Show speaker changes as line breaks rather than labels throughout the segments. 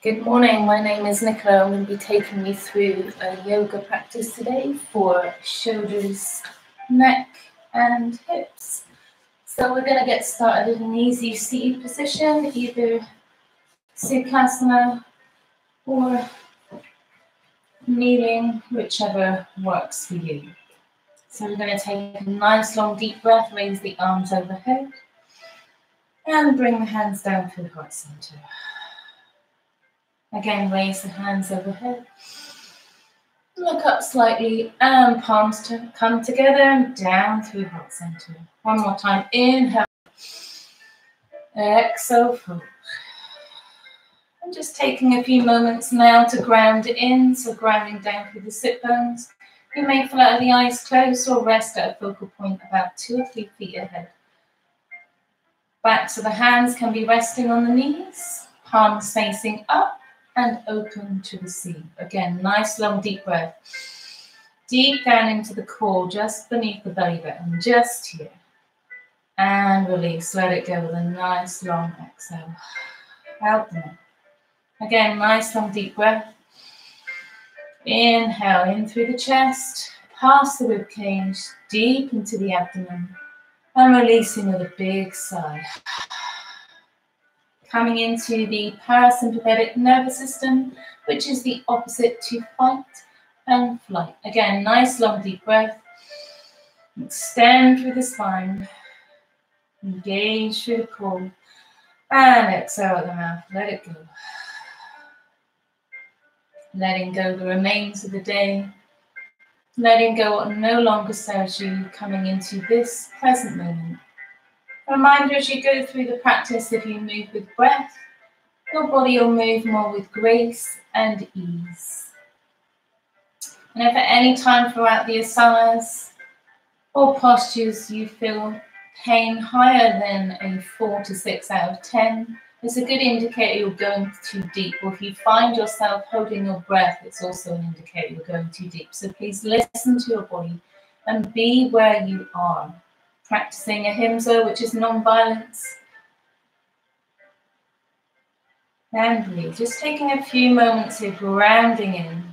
Good morning, my name is Nicola. I'm going to be taking you through a yoga practice today for shoulders, neck and hips. So we're going to get started in an easy seated position, either Sukhasana or kneeling, whichever works for you. So we're going to take a nice long deep breath, raise the arms overhead and bring the hands down through the heart center. Again, raise the hands overhead. Look up slightly and palms to come together and down through heart center. One more time. Inhale. Exhale. Fold. I'm just taking a few moments now to ground in. So grounding down through the sit bones. You may flutter the eyes closed or rest at a focal point about 2 or 3 feet ahead. Backs of the hands can be resting on the knees. Palms facing up and open to receive. Again, nice long deep breath. Deep down into the core, just beneath the belly button, just here. And release, let it go with a nice long exhale. Out the neck. Again, nice long deep breath. Inhale in through the chest, past the rib cage, deep into the abdomen. And releasing with a big sigh. Coming into the parasympathetic nervous system, which is the opposite to fight and flight. Again, nice long deep breath. Extend through the spine. Engage through the core. And exhale out the mouth. Let it go. Letting go the remains of the day. Letting go what no longer serves you, coming into this present moment. A reminder as you go through the practice, if you move with breath, your body will move more with grace and ease. And if at any time throughout the asanas or postures you feel pain higher than a 4 to 6 out of 10, it's a good indicator you're going too deep. Or if you find yourself holding your breath, it's also an indicator you're going too deep. So please listen to your body and be where you are. Practicing ahimsa, which is non-violence. And breathe. Just taking a few moments here, grounding in.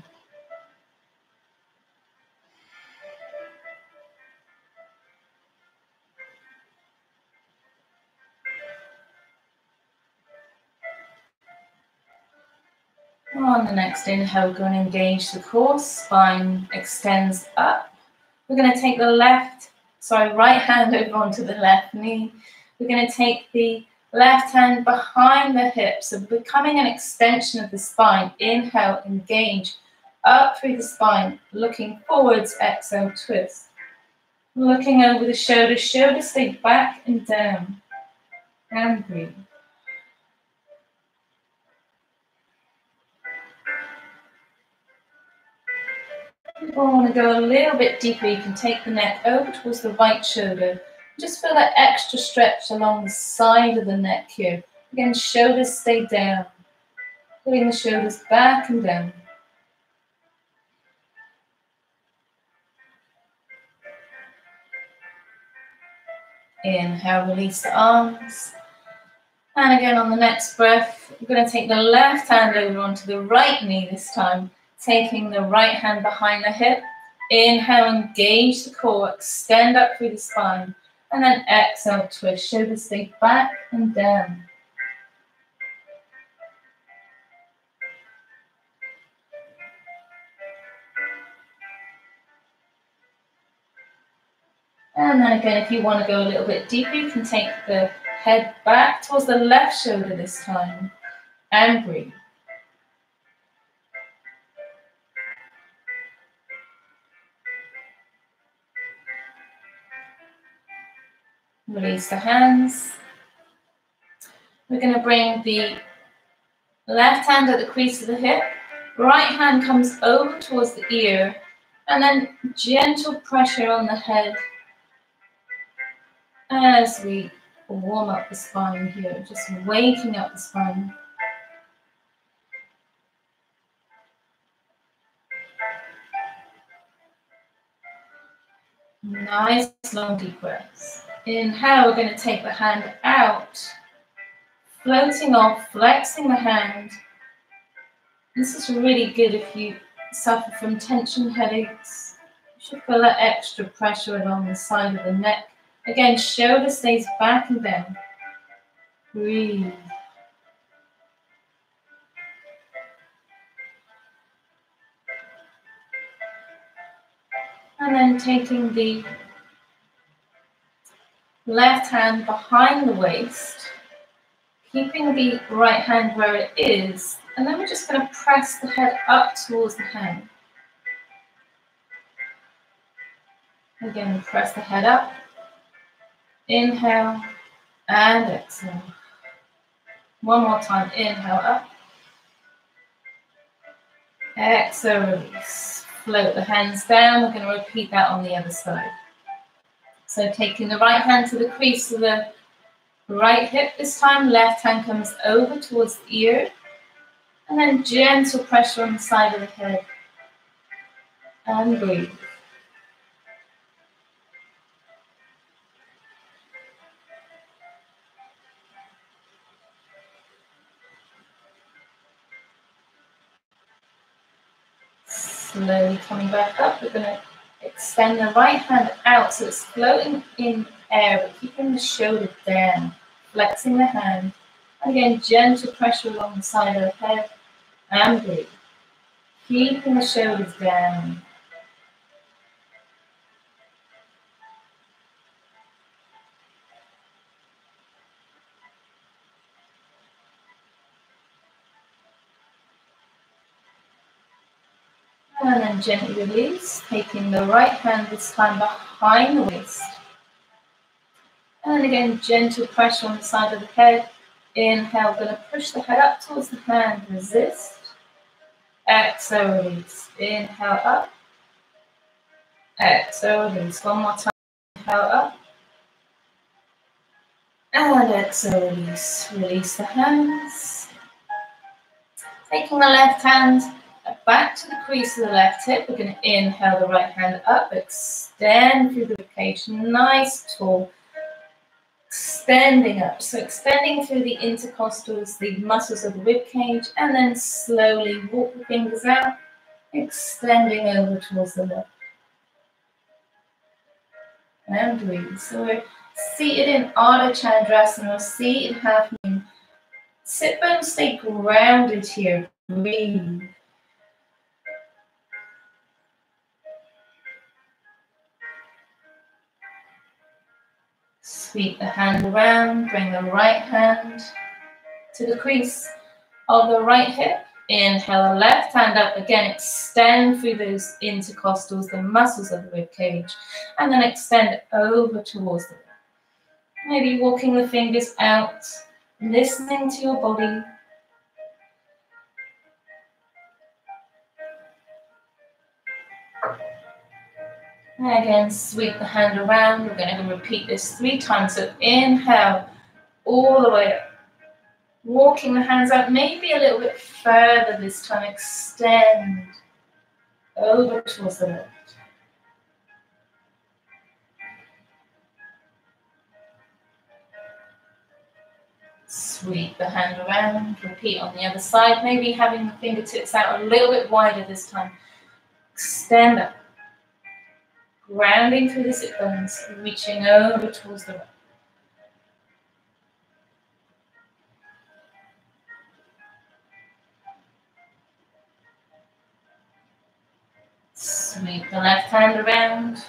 On the next inhale, we're going to engage the core, spine extends up. We're going to take the right hand over onto the left knee. We're going to take the left hand behind the hips, so becoming an extension of the spine. Inhale, engage, up through the spine, looking forwards, exhale, twist. Looking over the shoulders, shoulders stay back and down. And breathe. If you want to go a little bit deeper, you can take the neck over towards the right shoulder. Just feel that extra stretch along the side of the neck here. Again, shoulders stay down. Putting the shoulders back and down. Inhale, release the arms. And again, on the next breath, we're going to take the left hand over onto the right knee this time. Taking the right hand behind the hip. Inhale, engage the core, extend up through the spine. And then exhale, twist. Shoulders stay back and down. And then again, if you want to go a little bit deeper, you can take the head back towards the left shoulder this time. And breathe. Release the hands. We're going to bring the left hand at the crease of the hip. Right hand comes over towards the ear. And then gentle pressure on the head as we warm up the spine here. Just waking up the spine. Nice long deep breaths. Inhale, we're going to take the hand out, floating off, flexing the hand, This is really good if you suffer from tension headaches. You should feel that extra pressure along the side of the neck. Again, shoulder stays back and down. Breathe. And then taking the left hand behind the waist, keeping the right hand where it is, and then we're just going to press the head up towards the hand. Again, press the head up, inhale and exhale. One more time, inhale up, exhale, release. Float the hands down, we're going to repeat that on the other side. So taking the right hand to the crease of the right hip this time, left hand comes over towards the ear, and then gentle pressure on the side of the head, and breathe. Slowly coming back up, we're going to extend the right hand out so it's floating in air, but keeping the shoulder down, flexing the hand. And again, gentle pressure along the side of the head, and breathe. Keeping the shoulders down. And then gently release, taking the right hand this time behind the waist. And again, gentle pressure on the side of the head. Inhale, going to push the head up towards the hand, resist. Exhale, release. Inhale up. Exhale, release. One more time. Inhale up. And exhale, release. Release the hands. Taking the left hand back to the crease of the left hip, we're going to inhale the right hand up, extend through the ribcage, nice tall, extending up. So extending through the intercostals, the muscles of the ribcage, and then slowly walk the fingers out, extending over towards the left. And breathe. So we're seated in Ardha Chandrasana, or seated half moon. Sit bones stay grounded here. Breathe. Sweep the hand around, bring the right hand to the crease of the right hip. Inhale the left hand up, again extend through those intercostals, the muscles of the rib cage, and then extend over towards the left. Maybe walking the fingers out, listening to your body. And again, sweep the hand around. We're going to repeat this 3 times. So inhale all the way up. Walking the hands out, maybe a little bit further this time. Extend over towards the left. Sweep the hand around. Repeat on the other side. Maybe having the fingertips out a little bit wider this time. Extend up. Grounding through the sit bones, reaching over towards the right. Sweep the left hand around.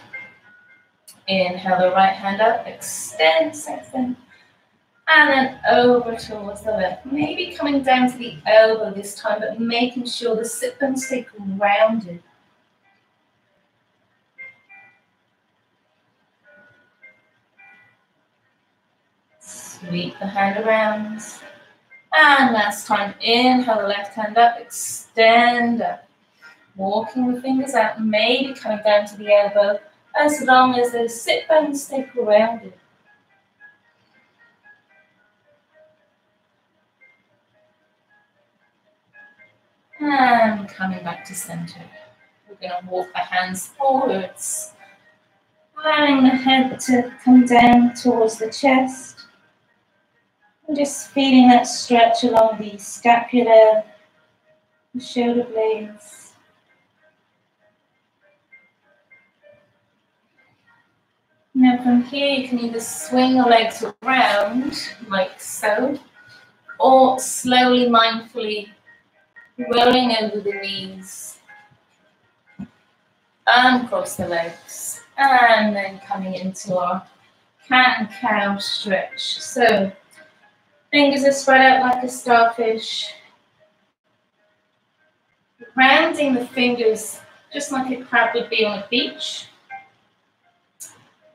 Inhale the right hand up, extend, extend. And then over towards the left. Maybe coming down to the elbow this time, but making sure the sit bones stay grounded. Sweep the hand around. And last time, inhale the left hand up, extend up. Walking the fingers out, maybe coming down to the elbow, as long as those sit bones stay grounded. And coming back to center. We're going to walk the hands forwards, allowing the head to come down towards the chest. And just feeling that stretch along the scapula, the shoulder blades. Now from here you can either swing your legs around like so, or slowly, mindfully rolling over the knees and cross the legs, and then coming into our cat-cow stretch. So fingers are spread out like a starfish, rounding the fingers just like a crab would be on a beach,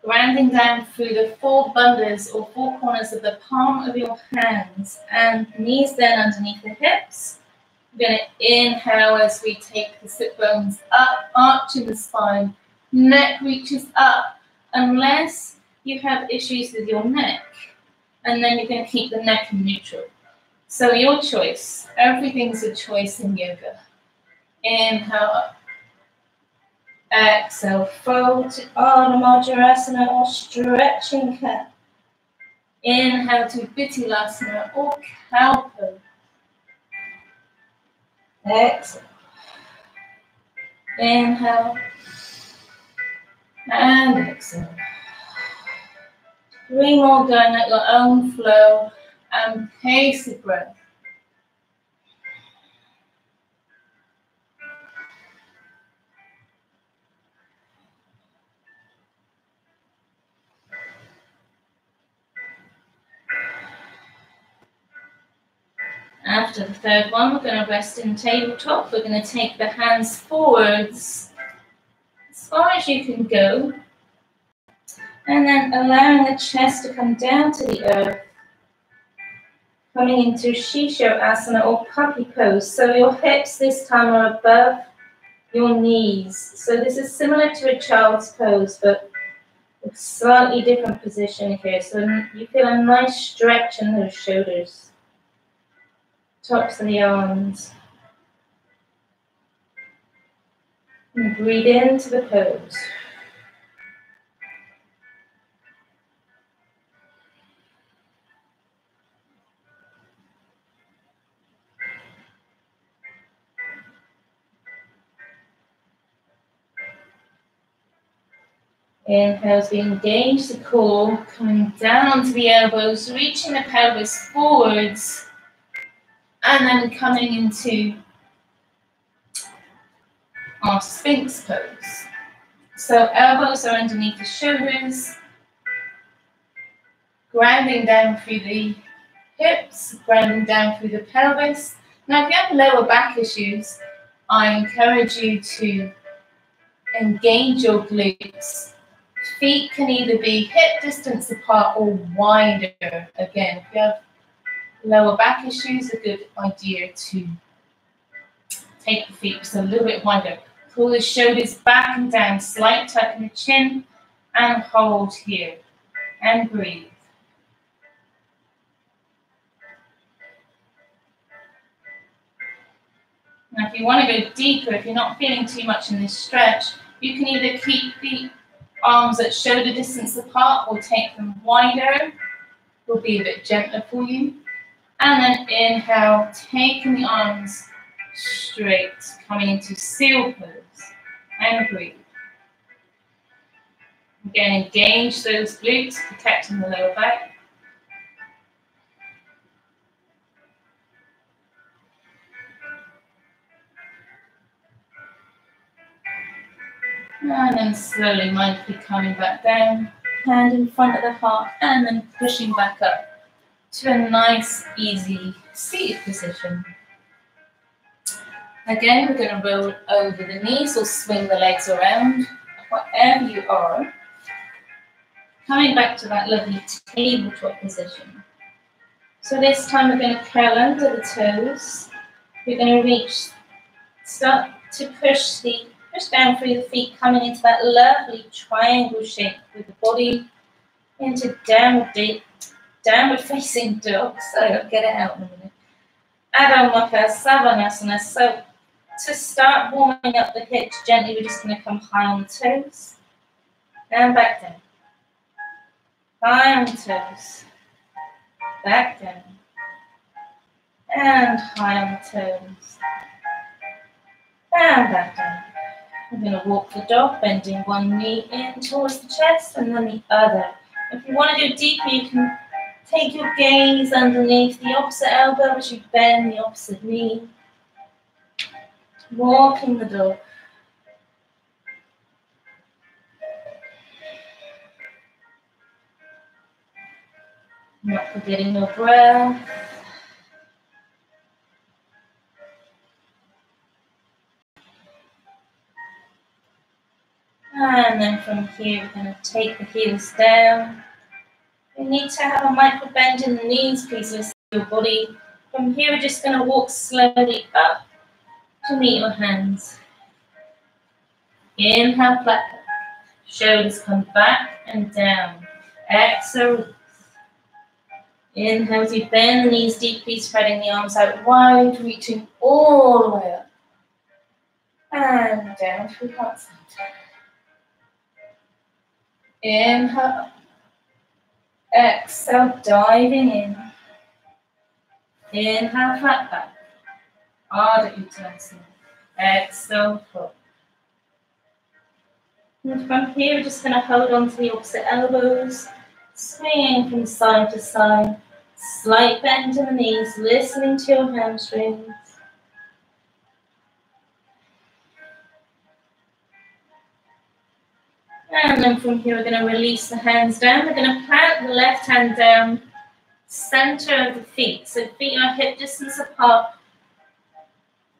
grounding down through the four bandhas or four corners of the palm of your hands, and knees then underneath the hips. We're going to inhale as we take the sit bones up, arching the spine, neck reaches up, unless you have issues with your neck, and then you're going to keep the neck in neutral. So your choice, everything's a choice in yoga. Inhale up. Exhale, fold to Ardha Majrasana or stretching cat. Inhale to Bittilasana or cow pose. Exhale. Inhale. And exhale. 3 more going at your own flow and pace of breath. After the third one, we're going to rest in tabletop. We're going to take the hands forwards as far as you can go, and then allowing the chest to come down to the earth, coming into Shisho Asana or puppy pose. So your hips this time are above your knees. So this is similar to a child's pose, but a slightly different position here. So you feel a nice stretch in those shoulders, tops of the arms. And breathe into the pose. Inhale as we engage the core, coming down onto the elbows, reaching the pelvis forwards, and then coming into our Sphinx pose. So elbows are underneath the shoulders, grounding down through the hips, grounding down through the pelvis. Now if you have lower back issues, I encourage you to engage your glutes. Feet can either be hip distance apart or wider. Again, if you have lower back issues, a good idea to take the feet just a little bit wider. Pull the shoulders back and down, slight tuck in the chin, and hold here. And breathe. Now if you want to go deeper, if you're not feeling too much in this stretch, you can either keep the arms at shoulder distance apart or take them wider. Will be a bit gentler for you. And then inhale, taking the arms straight, coming into seal pose. And breathe. Again, engage those glutes, protecting the lower back. And then slowly, mindfully coming back down, hand in front of the heart, and then pushing back up to a nice, easy seated position. Again, we're going to roll over the knees or swing the legs around, wherever you are. Coming back to that lovely tabletop position. So this time we're going to curl under the toes. We're going to start to push down through the feet, coming into that lovely triangle shape with the body into downward facing dog. So I'll get it out in a minute. Adho Mukha Savasana. So to start warming up the hips gently, we're just going to come high on the toes and back down. High on the toes, back down, and high on the toes, And back down. I'm going to walk the dog, bending one knee in towards the chest and then the other. If you want to go deeper, you can take your gaze underneath the opposite elbow as you bend the opposite knee. Walking the dog. Not forgetting your breath. And then from here, we're going to take the heels down. You need to have a micro bend in the knees, please listen to your body. From here, we're just going to walk slowly up to meet your hands. Inhale, flat back. Shoulders come back and down. Exhale. Inhale as you bend the knees deeply, spreading the arms out wide, reaching all the way up. And down through heart center. Inhale. Exhale, diving in. Inhale, flat back. Ardha Uttanasana. Exhale, fold. And from here, we're just going to hold on to the opposite elbows, swinging from side to side. Slight bend in the knees, listening to your hamstrings. And then from here, we're going to release the hands down. We're going to plant the left hand down, center of the feet. So feet are hip distance apart.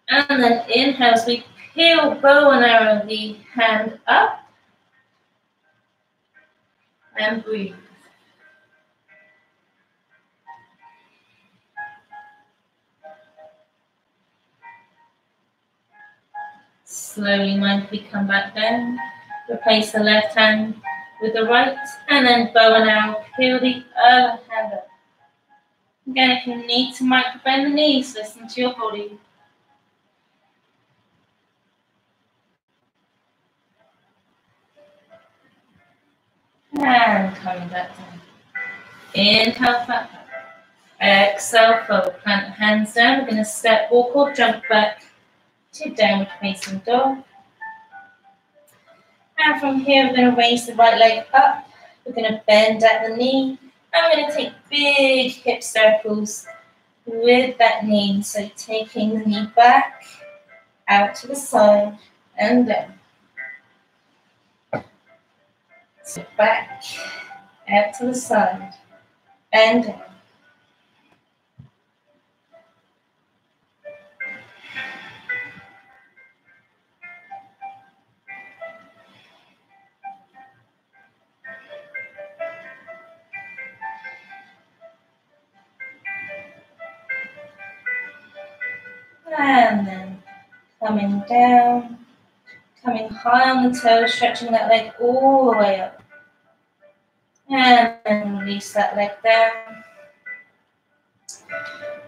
And then inhale as we peel, bow and arrow the hand up. And breathe. Slowly, mindfully come back down. Replace the left hand with the right, and then bow and arrow, peel the other hand up. Again, if you need to micro bend the knees, listen to your body. And coming back down. Inhale, flat back. Exhale, fold. Plant the hands down. We're going to step, walk, or jump back to downward facing dog. And from here, we're going to raise the right leg up. We're going to bend at the knee. And we're going to take big hip circles with that knee. So taking the knee back, out to the side, and down. So back, out to the side, and down. And then coming down, coming high on the toes, stretching that leg all the way up. And then release that leg down.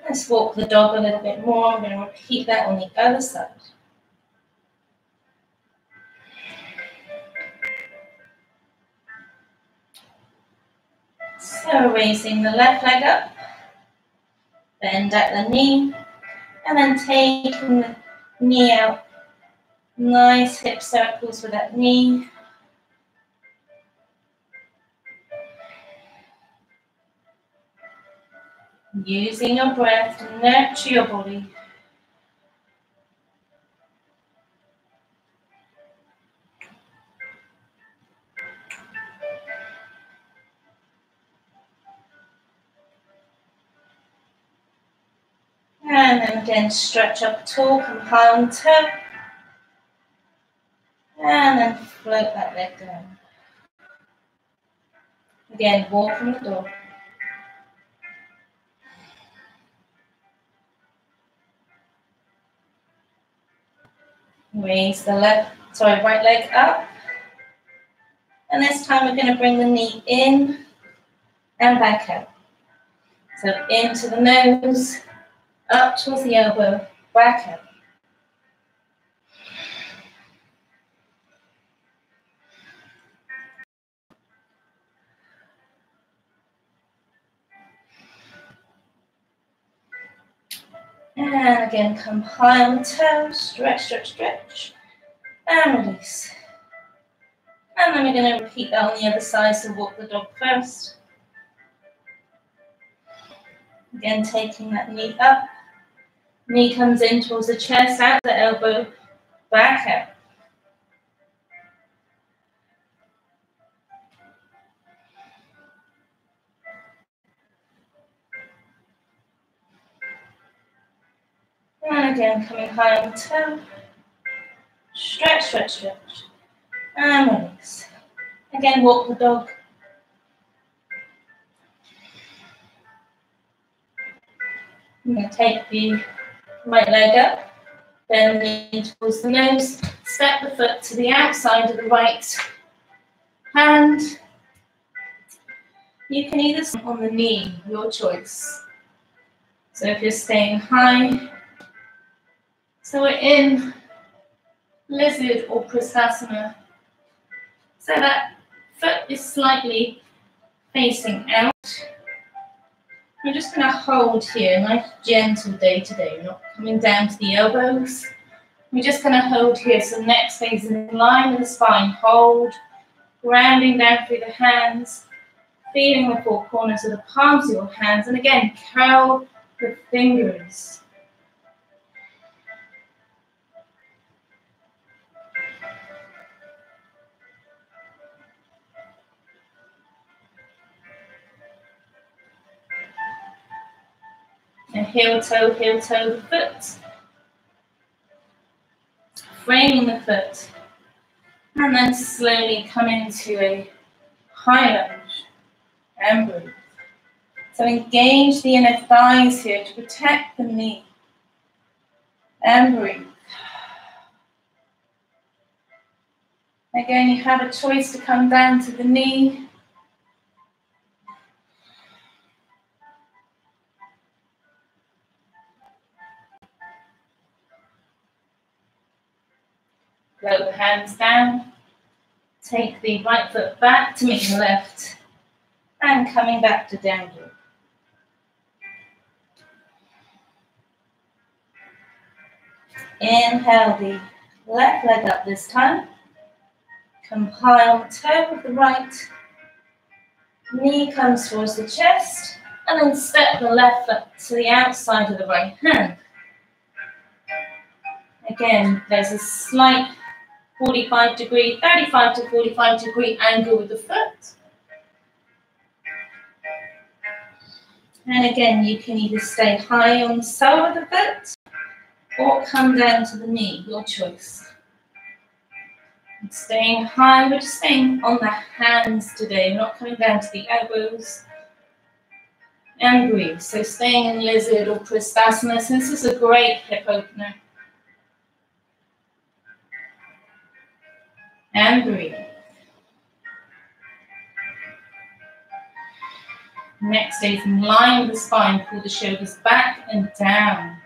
Let's walk the dog a little bit more. I'm going to repeat that on the other side. So raising the left leg up, bend at the knee, and then taking the knee out. Nice hip circles with that knee. Using your breath to nurture your body. And then again, stretch up tall, come high on the toe. And then float that leg down. Again, walk from the dog. Raise the right leg up. And this time we're going to bring the knee in and back out. So into the nose, up towards the elbow, back out. And again, come high on the toes, stretch, stretch, stretch, and release. And then we're going to repeat that on the other side, so walk the dog first. Again, taking that knee up. Knee comes in towards the chest, out the elbow, back out. And again, coming high on the toe. Stretch, stretch, stretch. And release. Again, walk the dog. I'm going to take the right leg up, bend the knee towards the nose, step the foot to the outside of the right hand. You can either sit on the knee, your choice. So if you're staying high, so we're in lizard or prasasana. So that foot is slightly facing out. We're just going to hold here, nice gentle day today. We're not coming down to the elbows. We're just going to hold here. So neck stays in line with the spine. Hold, grounding down through the hands, feeling the four corners of the palms of your hands. And again, curl the fingers. And heel toe the foot. Framing the foot. And then slowly come into a high lunge and breathe. So engage the inner thighs here to protect the knee. And breathe. Again, you have a choice to come down to the knee. Float the hands down. Take the right foot back to meet the left. And coming back to down dog. Inhale the left leg up this time. Come high on the toe with the right. Knee comes towards the chest. And then step the left foot to the outside of the right hand. Again, there's a slight 35 to 45 degree angle with the foot. And again, you can either stay high on the sole of the foot or come down to the knee, your choice. And staying high, we're just staying on the hands today, we're not coming down to the elbows. And breathe. So staying in lizard or prasasana. So this is a great hip opener. And breathe. Neck stays in line with the spine. Pull the shoulders back and down.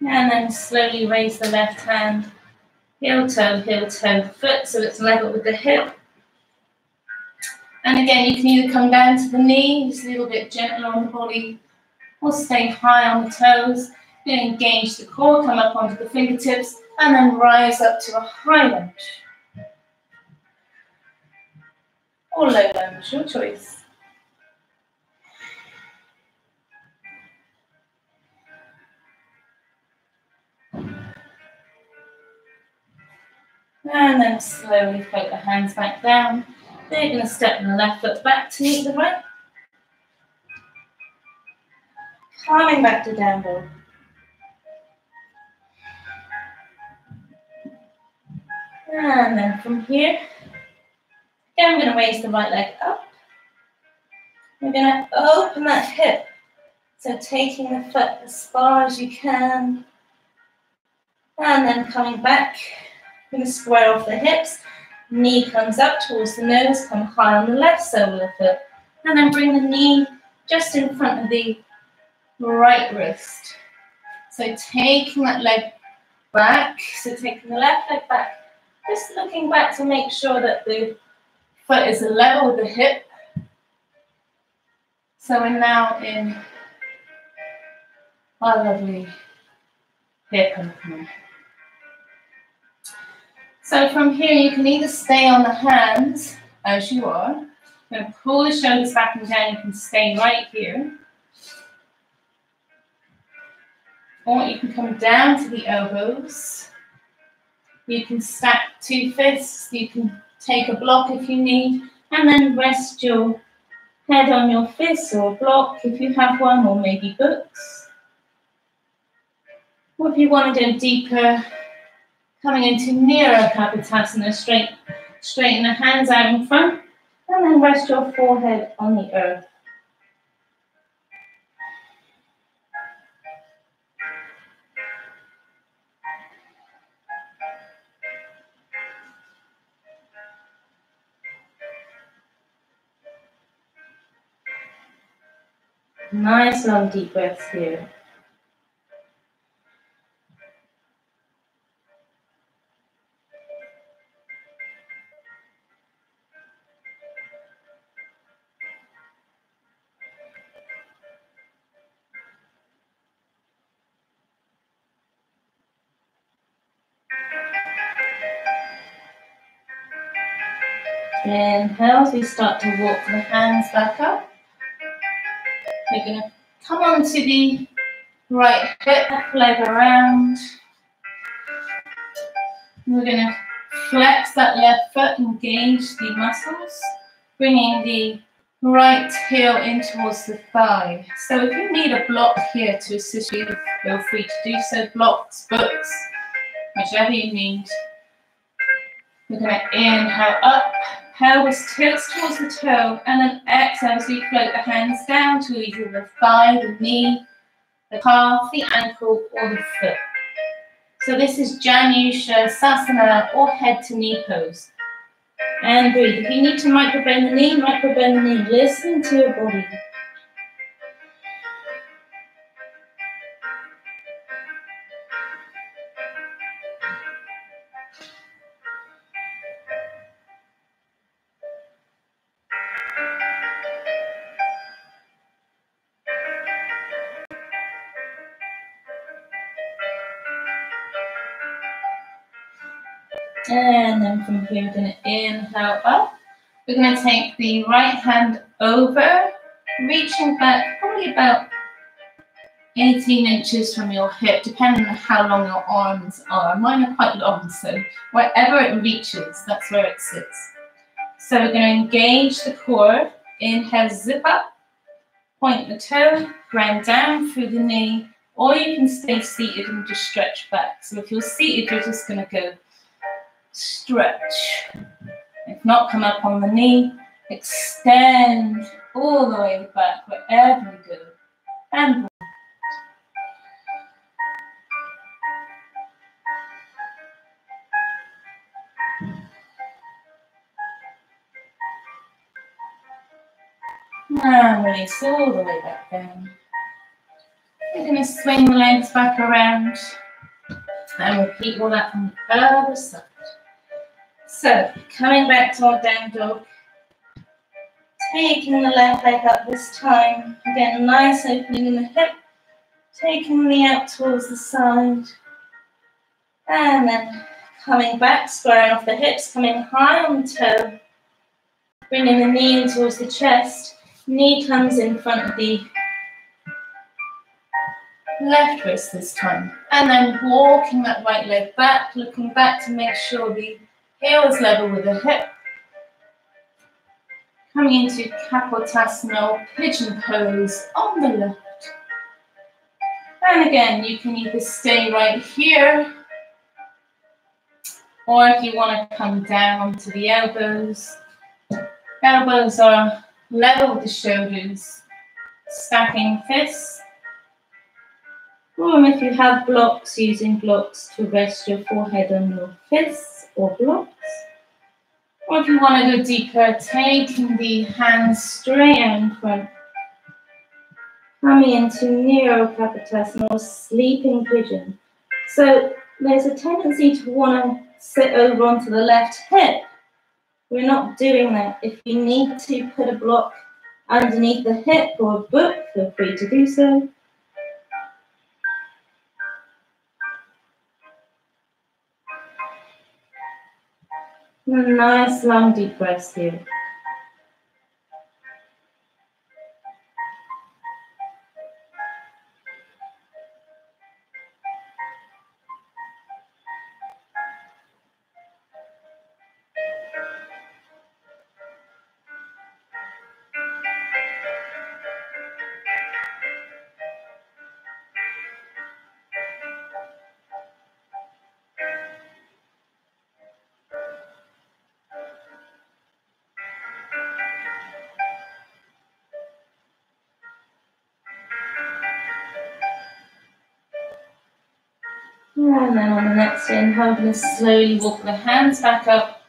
And then slowly raise the left hand. Heel toe, foot, so it's level with the hip. And again, you can either come down to the knee, just a little bit gentler on the body, or stay high on the toes. Then engage the core, come up onto the fingertips, and then rise up to a high lunge. Or low lunge, your choice. And then slowly float the hands back down. Then you're going to step the left foot back to meet the right. Coming back to down dog. And then from here, again, I'm going to raise the right leg up. We're going to open that hip. So taking the foot as far as you can. And then coming back. We're going to square off the hips. Knee comes up towards the nose. Come high on the left sole of the foot. And then bring the knee just in front of the right wrist. So taking that leg back. So taking the left leg back. Just looking back to make sure that the foot is level with the hip. So we're now in our lovely hip opener. So from here, you can either stay on the hands as you are. I'm going to pull the shoulders back and down. You can stay right here. Or you can come down to the elbows. You can stack two fists. You can take a block if you need. And then rest your head on your fists or block if you have one, or maybe books. Or if you want to go deeper, coming into nearer Kapotasana, straighten the hands out in front, and then rest your forehead on the earth. Nice long deep breaths here. Inhale as we start to walk the hands back up. We're going to come onto the right hip, leg around. We're going to flex that left foot, engage the muscles, bringing the right heel in towards the thigh. So if you need a block here to assist you, feel free to do so. Blocks, books, whichever you need. We're going to inhale up, pelvis tilts towards the toe, and then exhale as we float the hands down to either the thigh, the knee, the calf, the ankle, or the foot. So this is Janusha, Sasana, or head to knee pose. And breathe. If you need to micro-bend the knee, micro-bend the knee. Listen to your body. And then from here, we're going to inhale up. We're going to take the right hand over, reaching back probably about 18 inches from your hip, depending on how long your arms are. Mine are quite long, so wherever it reaches, that's where it sits. So we're going to engage the core. Inhale, zip up, point the toe, ground down through the knee, or you can stay seated and just stretch back. So if you're seated, you're just going to go stretch. If not, come up on the knee, extend all the way back wherever you go, and release all the way back down. We're going to swing the legs back around and repeat all that on the other side. So, coming back to our down dog, taking the left leg up this time. Again, nice opening in the hip, taking the out towards the side. And then coming back, squaring off the hips, coming high on the toe. Bringing the knee in towards the chest. Knee comes in front of the left wrist this time. And then walking that right leg back, looking back to make sure the heel is level with the hip. Coming into Kapotasana, pigeon pose on the left. And again, you can either stay right here, or if you want to come down to the elbows. Elbows are level with the shoulders, stacking fists. Or if you have blocks, using blocks to rest your forehead on your fists or blocks. Or if you want to go deeper, taking the hands straight out in front. Coming into Nero Kapotasana or sleeping pigeon. So there's a tendency to want to
sit over onto the left hip. We're not doing that. If you need to put a block underneath the hip or a book, feel free to do so. Nice long deep breaths here. And then on the next inhale, I'm going to slowly walk the hands back up.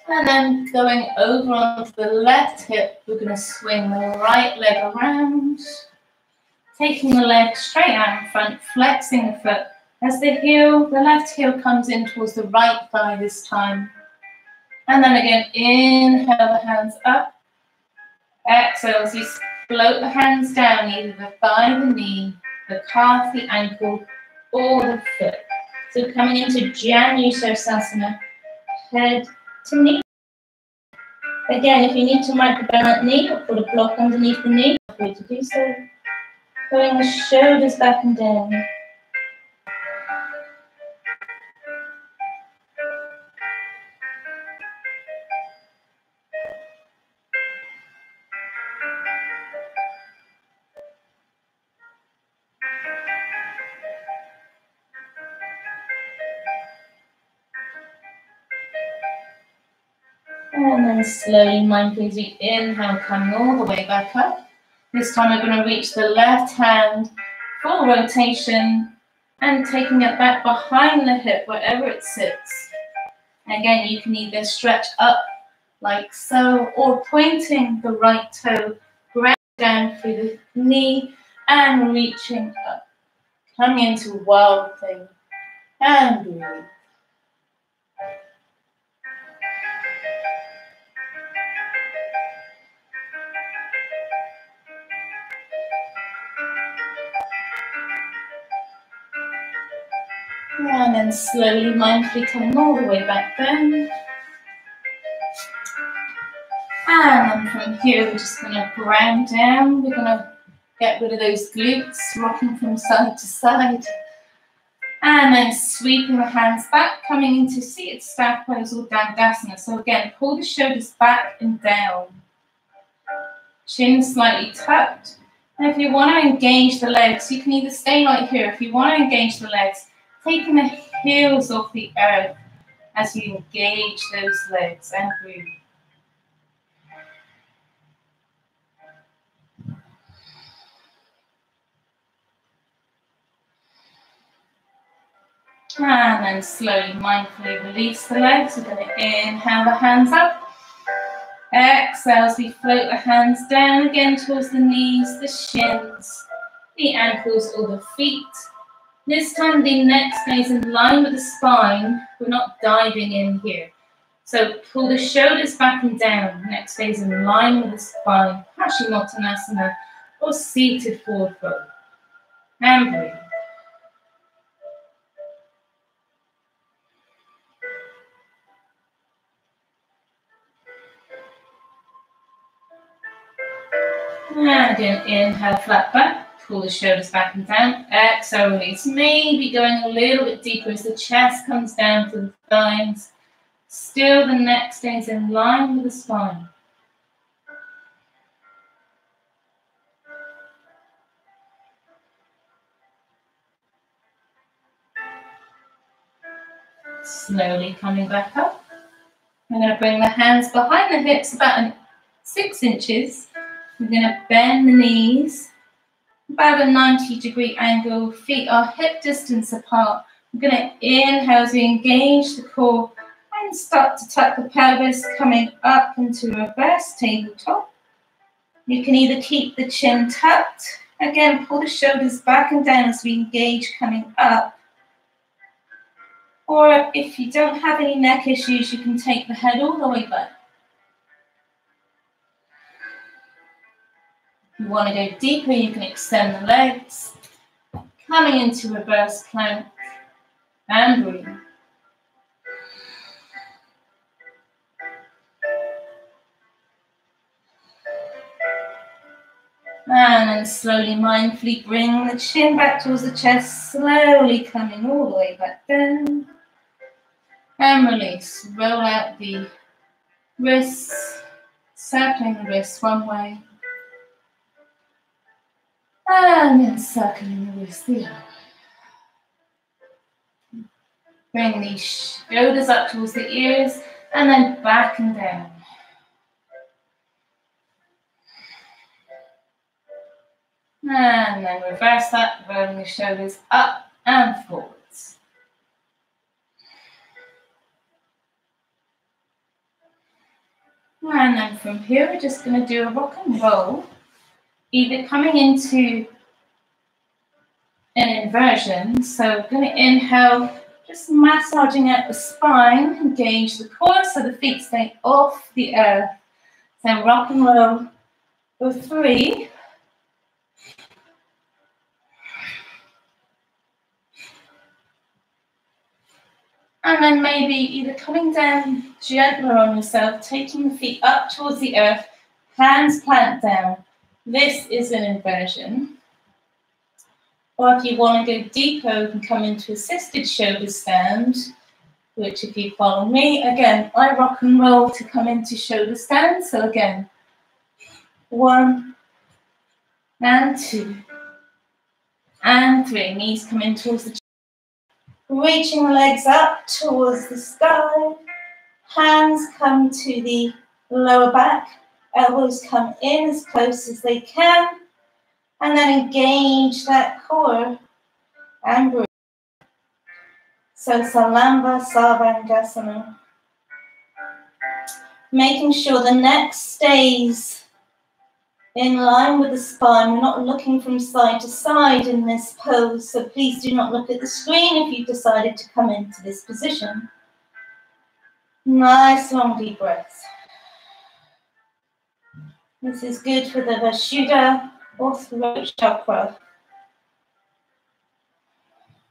And then going over onto the left hip, we're going to swing the right leg around. Taking the leg straight out in front, flexing the foot. As the left heel comes in towards the right thigh this time. And then again, inhale the hands up. Exhale as you float the hands down, either the thigh, the knee, the calf, the ankle, or the foot. So coming into Janu Sirsasana, head to knee. Again, if you need to microburn that knee or put a block underneath the knee, feel free to do so. Pulling the shoulders back and down. And then slowly, mindfully, as we inhale, coming all the way back up. This time we're going to reach the left hand, full rotation, and taking it back behind the hip, wherever it sits. Again, you can either stretch up like so, or pointing the right toe, ground down through the knee, and reaching up. Coming into Wild Thing, and breathe. And then slowly, mindfully coming all the way back down. And then from here, we're just going to ground down. We're going to get rid of those glutes, rocking from side to side. And then sweeping the hands back, coming into seated staff pose or Dandasana. So again, pull the shoulders back and down. Chin slightly tucked. And if you want to engage the legs, you can either stay right here. If you want to engage the legs, taking the heels off the earth as you engage those legs and breathe. And then slowly, mindfully release the legs. We're going to inhale the hands up. Exhale as we float the hands down again towards the knees, the shins, the ankles or the feet. This time the neck stays in line with the spine. We're not diving in here. So pull the shoulders back and down. Neck stays in line with the spine. Paschimottanasana or seated forward fold. And breathe. And again, inhale, flat back. Pull the shoulders back and down. Exhale, release. Maybe going a little bit deeper as the chest comes down to the thighs. Still, the neck stays in line with the spine. Slowly coming back up. I'm going to bring the hands behind the hips about 6 inches. We're going to bend the knees. About a 90-degree angle, feet are hip distance apart. We're going to inhale as we engage the core and start to tuck the pelvis, coming up into reverse tabletop. You can either keep the chin tucked, again pull the shoulders back and down as we engage coming up,
Or if you don't have any neck issues, you can take the head all the way back. If you want to go deeper, you can extend the legs, coming into reverse plank and breathe. And then slowly, mindfully bring the chin back towards the chest, slowly coming all the way back down. And release. Roll out the wrists, circling the wrists one way. And then circling the wrists the other way. Bring the shoulders up towards the ears and then back and down. And then reverse that, rolling the shoulders up and forwards. And then from here, we're just going to do a rock and roll, either coming into an inversion. So we're going to inhale, just massaging out the spine, engage the core so the feet stay off the earth. So rock and roll for 3. And then maybe either coming down gentler on yourself, taking the feet up towards the earth, hands plant down. This is an inversion. Or if you want to go deeper, you can come into assisted shoulder stand, which if you follow me, again, I rock and roll to come into shoulder stand. So again, 1 and 2 and 3. Knees come in towards the chest. Reaching the legs up towards the sky, hands come to the lower back, elbows come in as close as they can, and then engage that core and breathe. So Salamba Sarvangasana. Making sure the neck stays in line with the spine. We're not looking from side to side in this pose, so please do not look at the screen if you've decided to come into this position. Nice long deep breaths. This is good for the Vishuddha or throat chakra.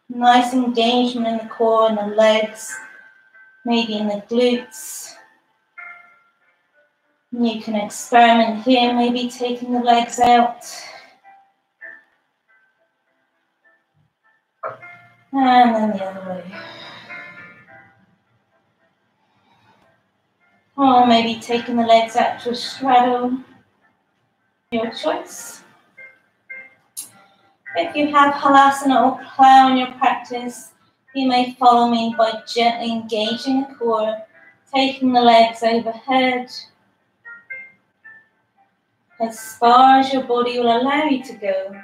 Nice engagement in the core and the legs, maybe in the glutes. You can experiment here, maybe taking the legs out. And then the other way. Or maybe taking the legs out to a straddle. Your choice. If you have halasana or plow in your practice, you may follow me by gently engaging the core, taking the legs overhead, as far as your body will allow you to go.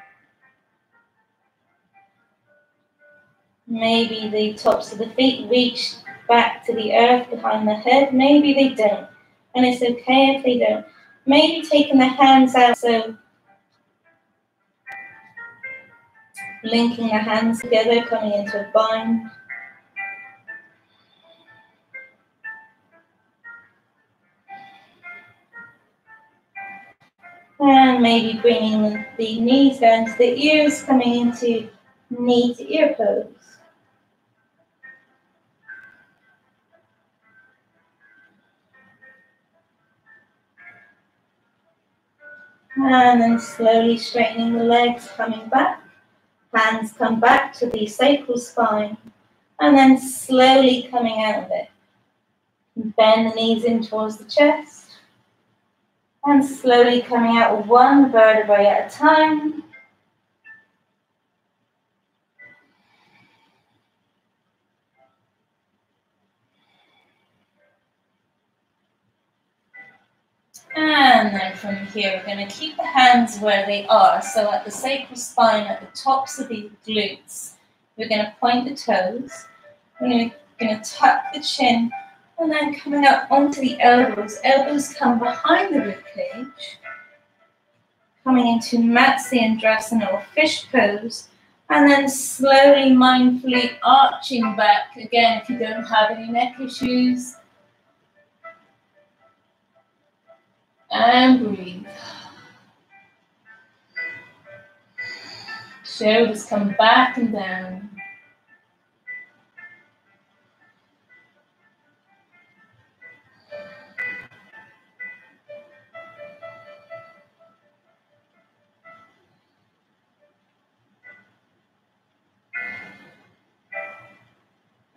Maybe the tops of the feet reach back to the earth behind the head. Maybe they don't. And it's okay if they don't. Maybe taking the hands out, so linking the hands together, coming into a bind. And maybe bringing the knees down to the ears, coming into knee to ear pose. And then slowly straightening the legs, coming back. Hands come back to the sacral spine. And then slowly coming out of it. Bend the knees in towards the chest. And slowly coming out one vertebrae at a time. And then from here, we're going to keep the hands where they are. So at the sacral spine, at the tops of the glutes, we're going to point the toes. We're going to tuck the chin. And then coming up onto the elbows. Elbows come behind the ribcage. Coming into Matsyendrasana or fish pose. And then slowly, mindfully arching back. Again, if you don't have any neck issues. And breathe. Shoulders come back and down.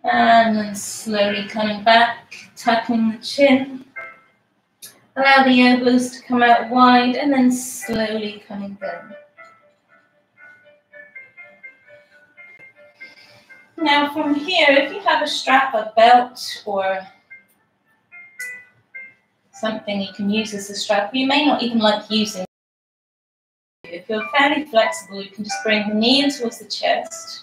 And then slowly coming back, tucking the chin. Allow the elbows to come out wide and then slowly coming down. Now from here, if you have a strap, a belt, or something you can use as a strap, you may not even like using it. If you're fairly flexible, you can just bring the knee in towards the chest.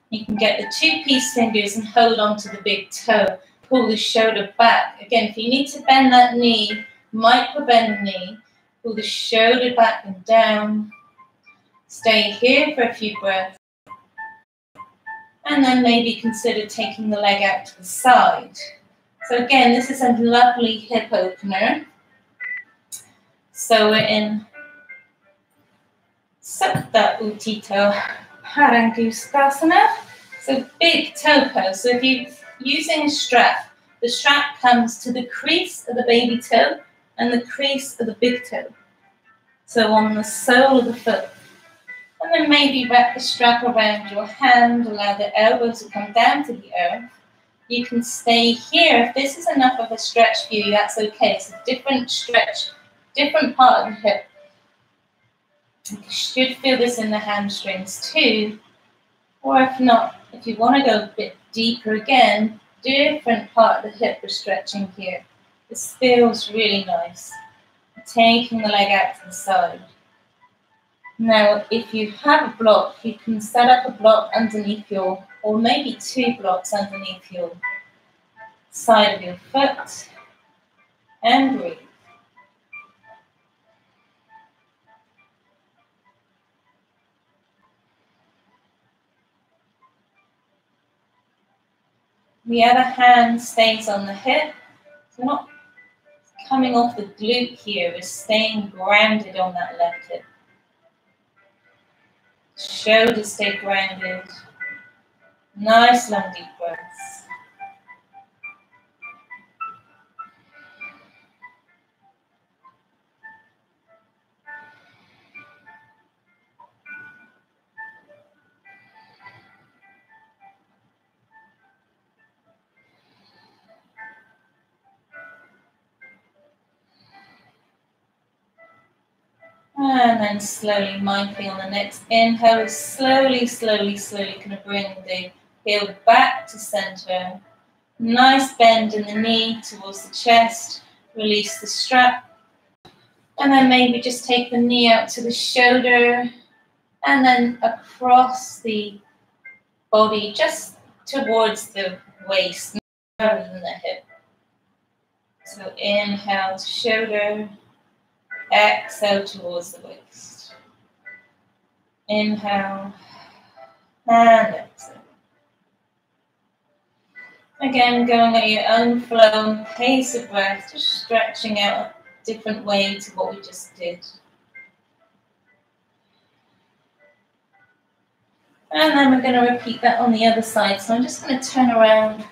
You can get the 2-piece fingers and hold on to the big toe. Pull the shoulder back. Again, if you need to bend that knee, micro bend the knee. Pull the shoulder back and down. Stay here for a few breaths. And then maybe consider taking the leg out to the side. So again, this is a lovely hip opener. So we're in Supta Utthita Padangusthasana. So big toe pose. So if you're using a strap, the strap comes to the crease of the baby toe and the crease of the big toe. So on the sole of the foot. And then maybe wrap the strap around your hand, allow the elbow to come down to the earth. You can stay here. If this is enough of a stretch for you, that's okay. It's a different stretch, different part of the hip. You should feel this in the hamstrings too. Or if not, if you want to go a bit deeper again, different part of the hip we're stretching here. This feels really nice. Taking the leg out to the side. Now, if you have a block, you can set up a block underneath your, or maybe 2 blocks underneath your side of your foot, and breathe. The other hand stays on the hip. So we're not coming off the glute here, we're staying grounded on that left hip. Shoulders stay grounded. Nice long deep breaths. And then slowly, mindfully on the next inhale, slowly going to bring the heel back to center. Nice bend in the knee towards the chest. Release the strap. And then maybe just take the knee out to the shoulder and then across the body just towards the waist rather than the hip. So inhale to shoulder. Exhale towards the waist. Inhale and exhale. Again, going at your own flow and pace of breath, just stretching out a different way to what we just did. And then we're going to repeat that on the other side. So I'm just going to turn around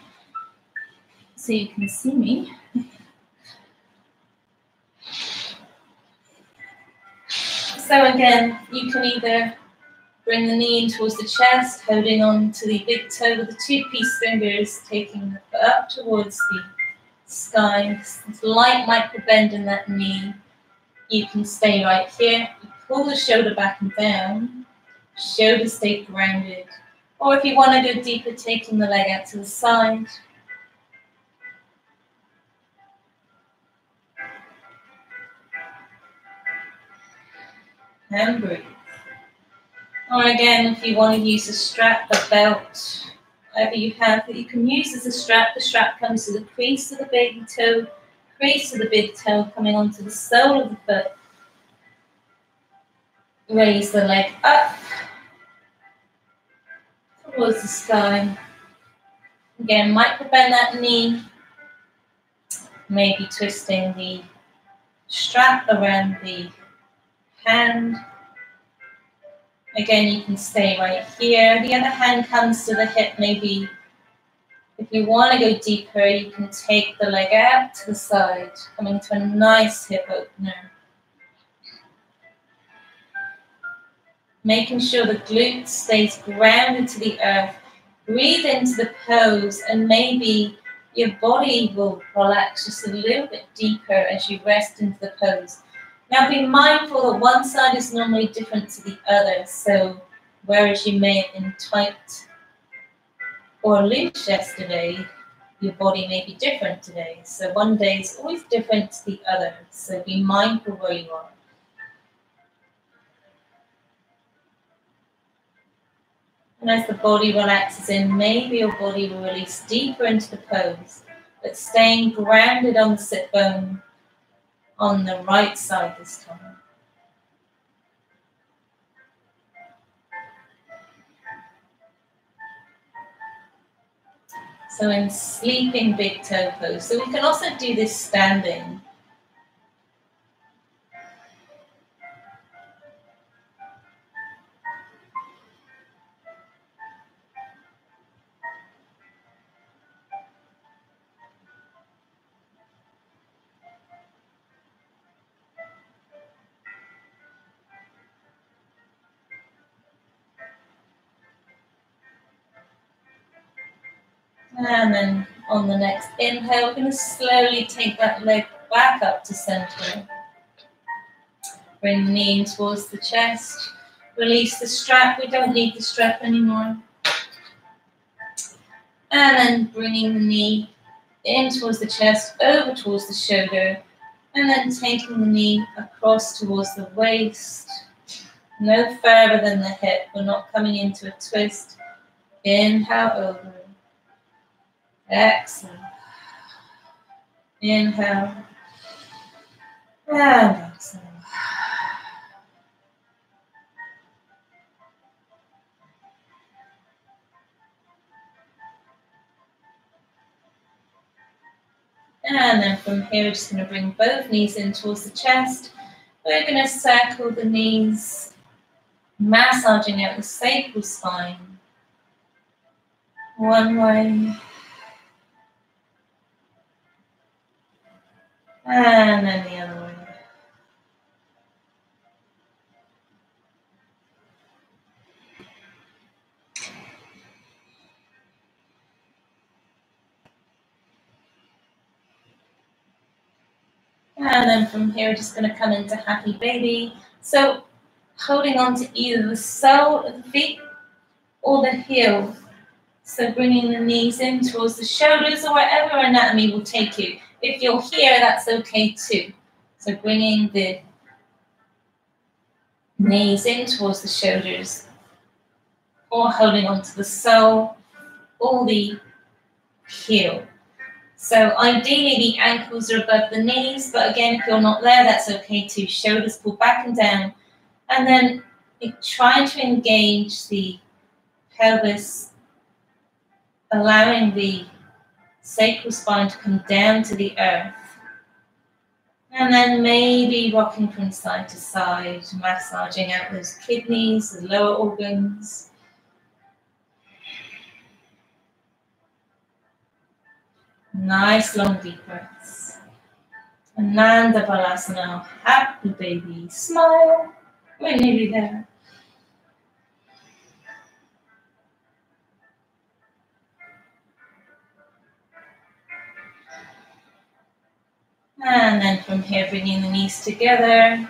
so you can see me. So again, you can either bring the knee in towards the chest, holding on to the big toe with the 2-piece fingers, taking the foot up towards the sky. This light micro bend in that knee. You can stay right here. You pull the shoulder back and down. Shoulders stay grounded. Or if you want to go deeper, taking the leg out to the side. And breathe. Or again, if you want to use a strap, a belt, whatever you have that you can use as a strap, the strap comes to the crease of the baby toe, crease of the big toe coming onto the sole of the foot. Raise the leg up towards the sky. Again, micro bend that knee, maybe twisting the strap around the hand. Again, you can stay right here. The other hand comes to the hip. Maybe if you want to go deeper, you can take the leg out to the side, coming to a nice hip opener. Making sure the glute stays grounded to the earth. Breathe into the pose, and maybe your body will relax just a little bit deeper as you rest into the pose. Now be mindful that one side is normally different to the other, so whereas you may have been tight or loose yesterday, your body may be different today. So one day is always different to the other, so be mindful where you are. And as the body relaxes in, maybe your body will release deeper into the pose, but staying grounded on the sit bone on the right side this time. So in sleeping big toe pose. So we can also do this standing. And then on the next inhale, we're going to slowly take that leg back up to center. Bring the knee in towards the chest. Release the strap. We don't need the strap anymore. And then bringing the knee in towards the chest, over towards the shoulder. And then taking the knee across towards the waist. No further than the hip. We're not coming into a twist. Inhale over. Exhale. Inhale. And exhale. And then from here, we're just going to bring both knees in towards the chest. We're going to circle the knees, massaging out the sacral spine. One way. And then the other way. And then from here, we're just going to come into happy baby. So holding on to either the sole of the feet or the heel. So bringing the knees in towards the shoulders or wherever anatomy will take you. If you're here, that's okay too. So bringing the knees in towards the shoulders or holding on to the sole or the heel. So ideally the ankles are above the knees, but again, if you're not there, that's okay too. Shoulders pull back and down. And then try to engage the pelvis, allowing the sacral spine to come down to the earth. And then maybe rocking from side to side, massaging out those kidneys, the lower organs. Nice long deep breaths. Ananda Balasana, happy baby, smile. We're nearly there. And then from here, bringing the knees together.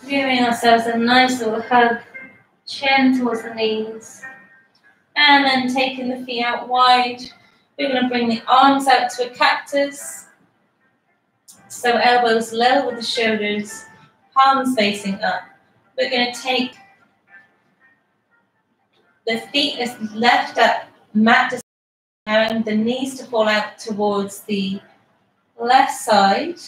Giving ourselves a nice little hug, chin towards the knees. And then taking the feet out wide. We're going to bring the arms out to a cactus. So elbows level with the shoulders, palms facing up. We're going to take the feet as left up, mat to allowing the knees to fall out towards the left side.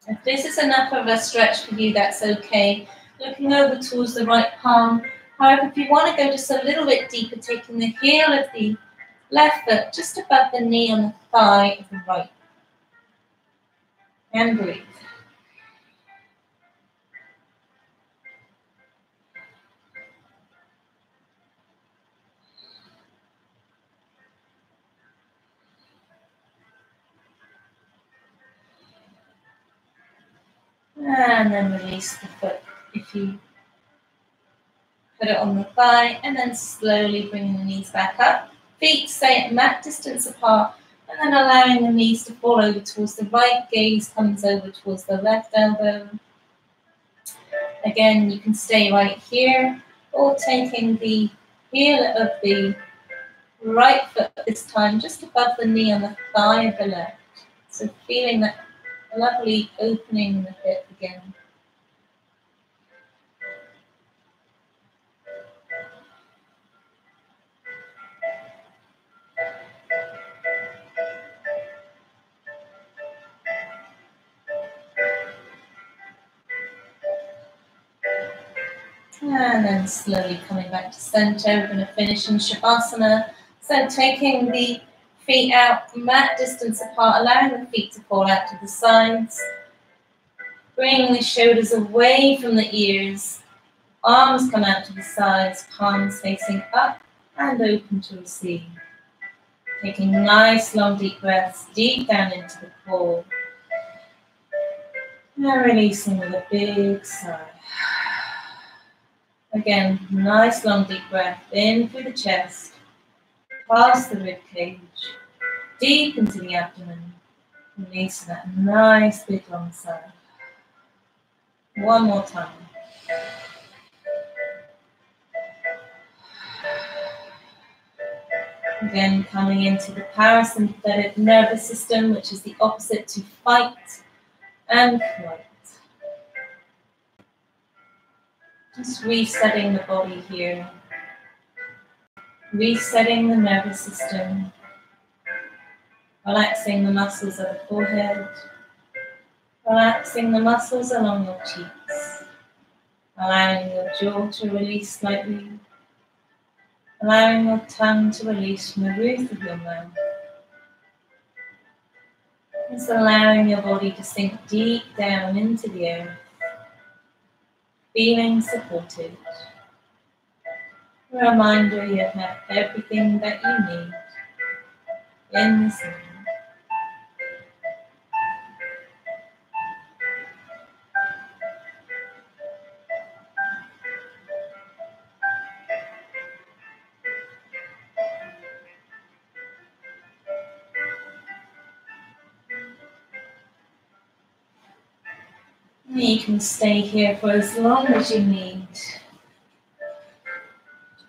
If this is enough of a stretch for you, that's okay. Looking over towards the right palm, However, if you want to go just a little bit deeper, taking the heel of the left foot just above the knee on the thigh of the right. And breathe. And then release the foot if you put it on the thigh, and then slowly bringing the knees back up. Feet stay at mat distance apart, and then allowing the knees to fall over towards the right, gaze comes over towards the left elbow. Again, you can stay right here, or taking the heel of the right foot this time just above the knee on the thigh of the left. So feeling that lovely opening in the hip again. And then slowly coming back to center, we're going to finish in Shavasana. So taking the feet out mat distance apart, allowing the feet to fall out to the sides. Bringing the shoulders away from the ears. Arms come out to the sides, palms facing up and open to receive. Taking nice long deep breaths deep down into the core. And releasing with a big sigh. Again, nice long deep breath in through the chest, past the rib cage, deep into the abdomen, releasing that nice big long sigh. One more time. Again, coming into the parasympathetic nervous system, which is the opposite to fight and flight. Just resetting the body here, resetting the nervous system, relaxing the muscles of the forehead, relaxing the muscles along your cheeks, allowing your jaw to release slightly, allowing your tongue to release from the roof of your mouth. Just allowing your body to sink deep down into the earth. Feeling supported. A reminder you have everything that you need in this moment. You can stay here for as long as you need.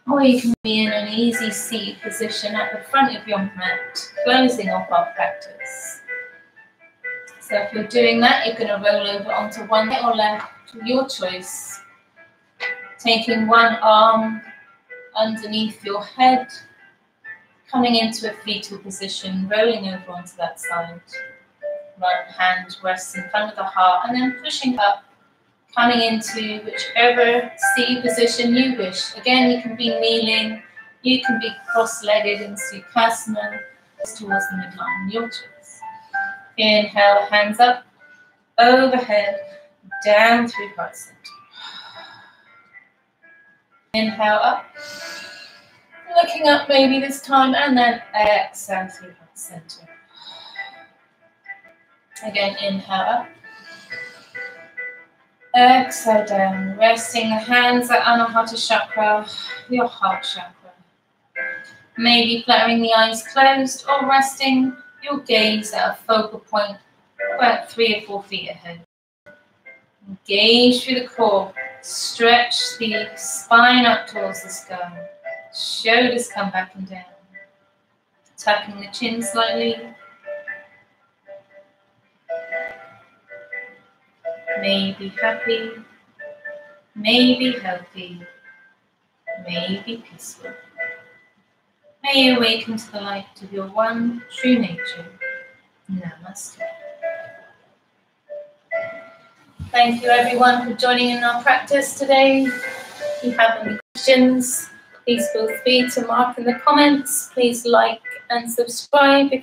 Or you can be in an easy seat position at the front of your mat, closing off our practice. So if you're doing that, you're going to roll over onto one leg or left, your choice. Taking one arm underneath your head, coming into a fetal position, rolling over onto that side. Right hand rests in front of the heart, and then pushing up, coming into whichever seated position you wish. Again, you can be kneeling, you can be cross-legged in Sukhasana, towards the midline, your choice. Inhale, hands up, overhead, down through heart center. Inhale up, looking up maybe this time, and then exhale through heart center. Again, inhale up. Exhale down, resting the hands at Anahata Chakra, your heart chakra. Maybe fluttering the eyes closed or resting your gaze at a focal point about 3 or 4 feet ahead. Engage through the core, stretch the spine up towards the sky. Shoulders come back and down. Tucking the chin slightly. May be happy, may be healthy, may be peaceful. May you awaken to the light of your one true nature. Namaste. Thank you everyone for joining in our practice today. If you have any questions, please feel free to mark in the comments. Please like and subscribe if